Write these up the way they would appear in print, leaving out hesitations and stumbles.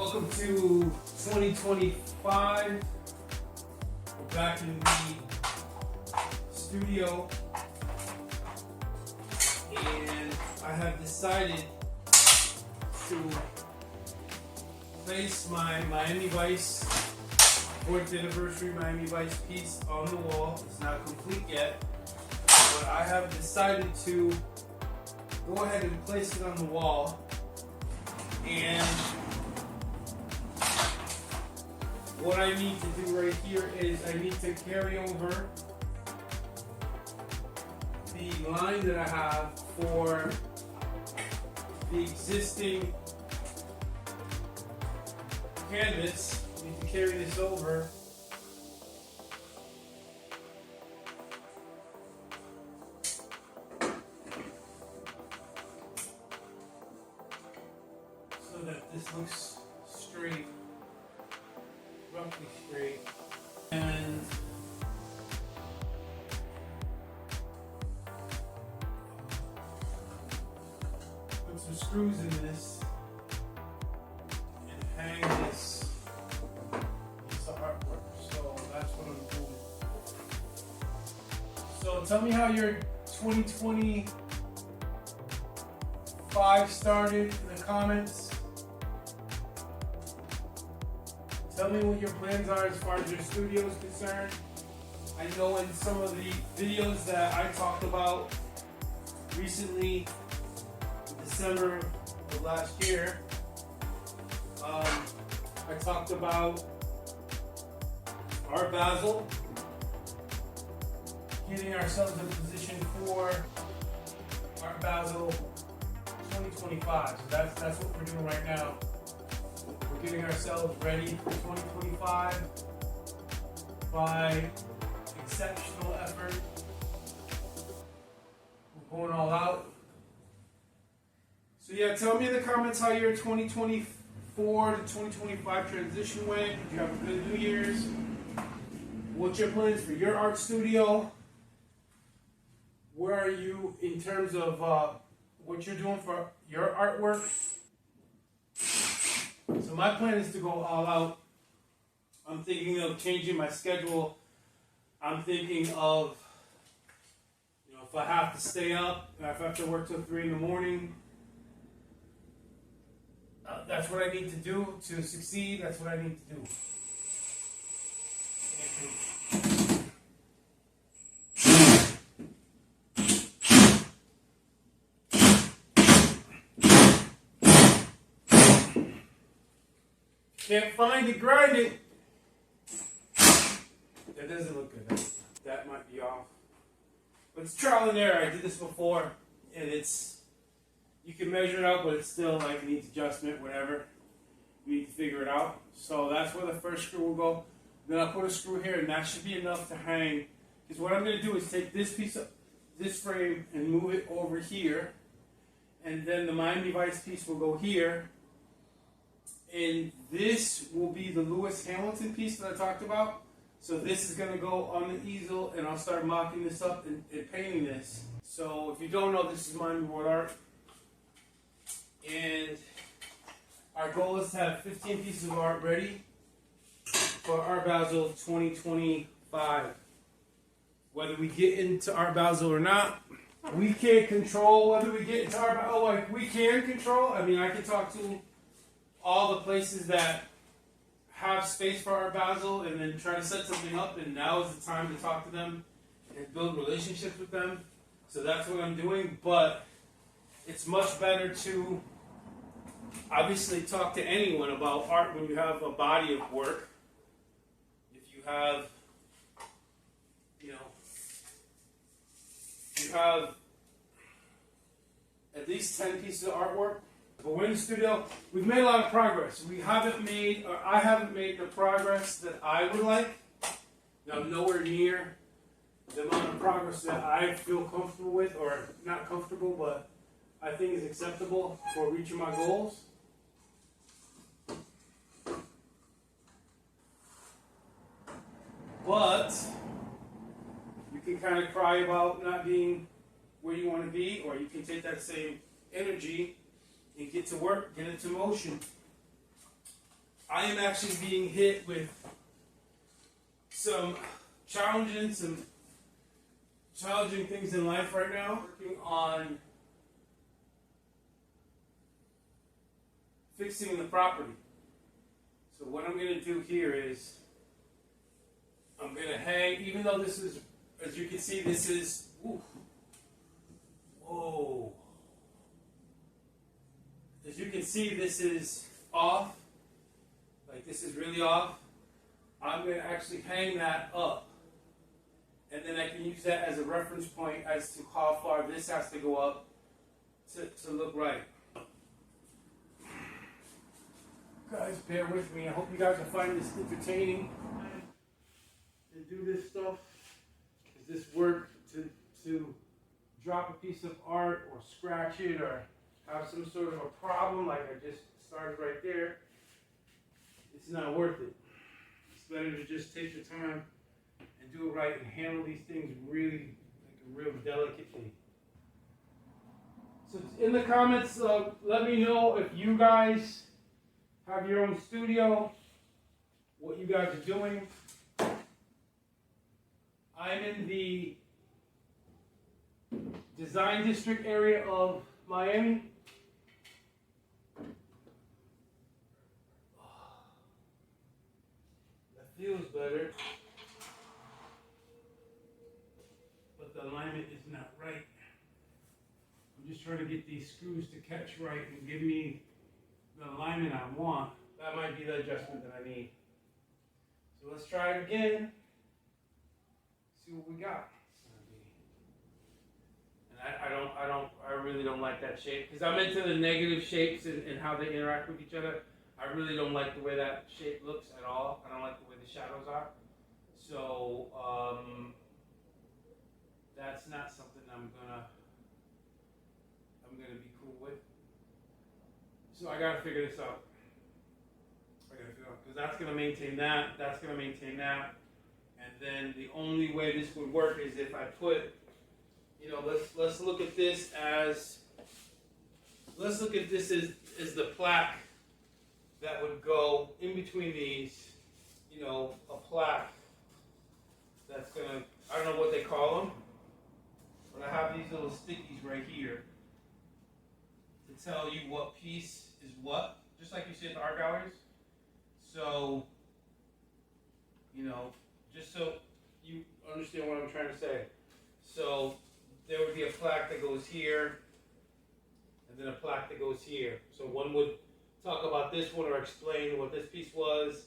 Welcome to 2025. We're back in the studio, and I have decided to place my Miami Vice 4th anniversary Miami Vice piece on the wall. It's not complete yet, but I have decided to go ahead and place it on the wall. And what I need to do right here is I need to carry over the line that I have for the existing canvas. I need to carry this over. So that this looks straight. Roughly straight, and put some screws in this and hang this piece of artwork. So that's what I'm doing. So tell me how your 2025 started in the comments. Tell me what your plans are as far as your studio is concerned. I know in some of the videos that I talked about recently, in December of last year, I talked about Art Basel, getting ourselves in position for Art Basel 2025. So that's what we're doing right now. We're getting ourselves ready for 2025 by exceptional effort. We're going all out. So yeah, tell me in the comments how your 2024 to 2025 transition went. Did you have a good New Year's? What's your plans for your art studio? Where are you in terms of what you're doing for your artwork? So my plan is to go all out. I'm thinking of changing my schedule. I'm thinking of, if I have to stay up, if I have to work till 3 in the morning, that's what I need to do to succeed. That's what I need to do. Can't find it, grind it. That doesn't look good. That might be off. But it's trial and error. I did this before, and you can measure it out, but it's still like it needs adjustment, whatever. You need to figure it out. So that's where the first screw will go. Then I'll put a screw here, and that should be enough to hang. Because what I'm going to do is take this piece of this frame and move it over here, and then the Miami Vice piece will go here. And this will be the Lewis Hamilton piece that I talked about. So this is going to go on the easel, and I'll start mocking this up and painting this. So if you don't know, this is Miami Board Art. And our goal is to have 15 pieces of art ready for Art Basel 2025. Whether we get into Art Basel or not, we can't control whether we get into Art Basel. Like, we can control. I mean, I can talk to all the places that have space for Art Basel and then try to set something up, and now is the time to talk to them and build relationships with them. So that's what I'm doing, but it's much better to obviously talk to anyone about art when you have a body of work. If you have, you have at least 10 pieces of artwork. But we're in the studio. We've made a lot of progress. I haven't made the progress that I would like. Now, I'm nowhere near the amount of progress that I feel comfortable with, or not comfortable, but I think is acceptable for reaching my goals. But you can kind of cry about not being where you want to be, or you can take that same energy and get to work, get into motion. I am actually being hit with some challenging things in life right now. Working on fixing the property. So what I'm going to do here is I'm going to hang, even though this is, as you can see, this is, ooh, whoa. As you can see, this is off. Like, this is really off. I'm going to actually hang that up. And then I can use that as a reference point as to how far this has to go up to look right. Guys, bear with me. I hope you guys will find this entertaining and do this stuff. Is this work to drop a piece of art or scratch it or have some sort of a problem like I just started right there? It's not worth it. It's better to just take the time and do it right and handle these things really, like, real delicately. So in the comments, let me know if you guys have your own studio, what you guys are doing. I'm in the design district area of Miami. That feels better, but the alignment is not right. I'm just trying to get these screws to catch right and give me the alignment I want. That might be the adjustment that I need. So let's try it again. See what we got. And I really don't like that shape because I'm into the negative shapes and how they interact with each other. I really don't like the way that shape looks at all. I don't like the way the shadows are. So that's not something I'm gonna be cool with. So I gotta figure this out. Because that's gonna maintain that, that's gonna maintain that. And then the only way this would work is if I put, you know, let's look at this as the plaque that would go in between these, you know, a plaque that's gonna, I don't know what they call them, but I have these little stickies right here to tell you what piece is what, just like you see at the art galleries. So, you know, just so you understand what I'm trying to say. So there would be a plaque that goes here, and then a plaque that goes here. So one would talk about this one or explain what this piece was,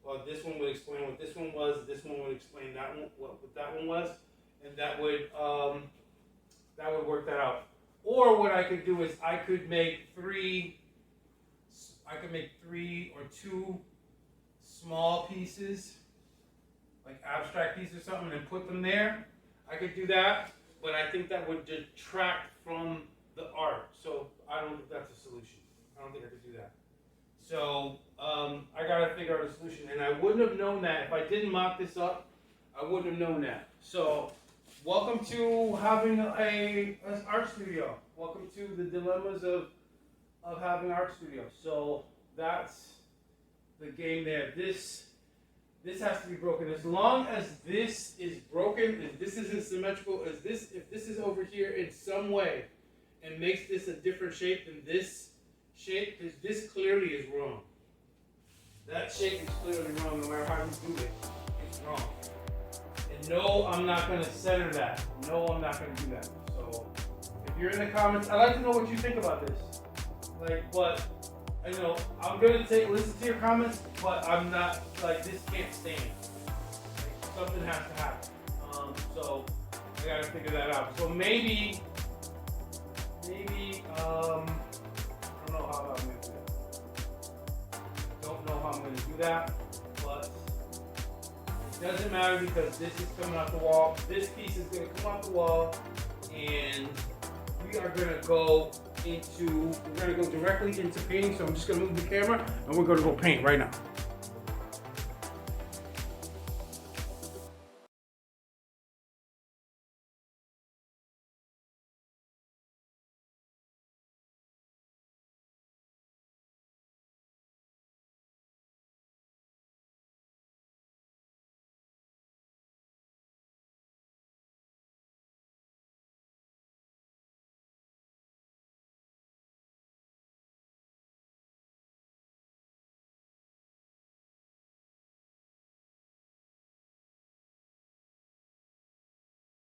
or this one would explain what this one was, this one would explain that one, what that one was, and that would work that out. Or what I could do is I could make three or two small pieces, like abstract pieces or something, and put them there. I could do that, but I think that would detract from the art. So I don't think that's a solution. I don't think I could do that. So I gotta figure out a solution, and I wouldn't have known that if I didn't mock this up. I wouldn't have known that. So welcome to having an art studio. Welcome to the dilemmas of having an art studio. So that's the game there. This has to be broken. As long as this is broken, if this isn't symmetrical, if this is over here in some way and makes this a different shape than this shape, because this clearly is wrong. That shape is clearly wrong no matter how you do it. It's wrong. And no, I'm not going to center that. No, I'm not going to do that. So if you're in the comments, I'd like to know what you think about this. Like, but I know I'm going to listen to your comments, but I'm not, like, this can't stand. Like, something has to happen. So I got to figure that out. So maybe, I don't know how I'm going to do that. Don't know how I'm going to do that, but it doesn't matter because this is coming out the wall. This piece is going to come out the wall, and we are going to go directly into painting. So I'm just going to move the camera, and we're going to go paint right now.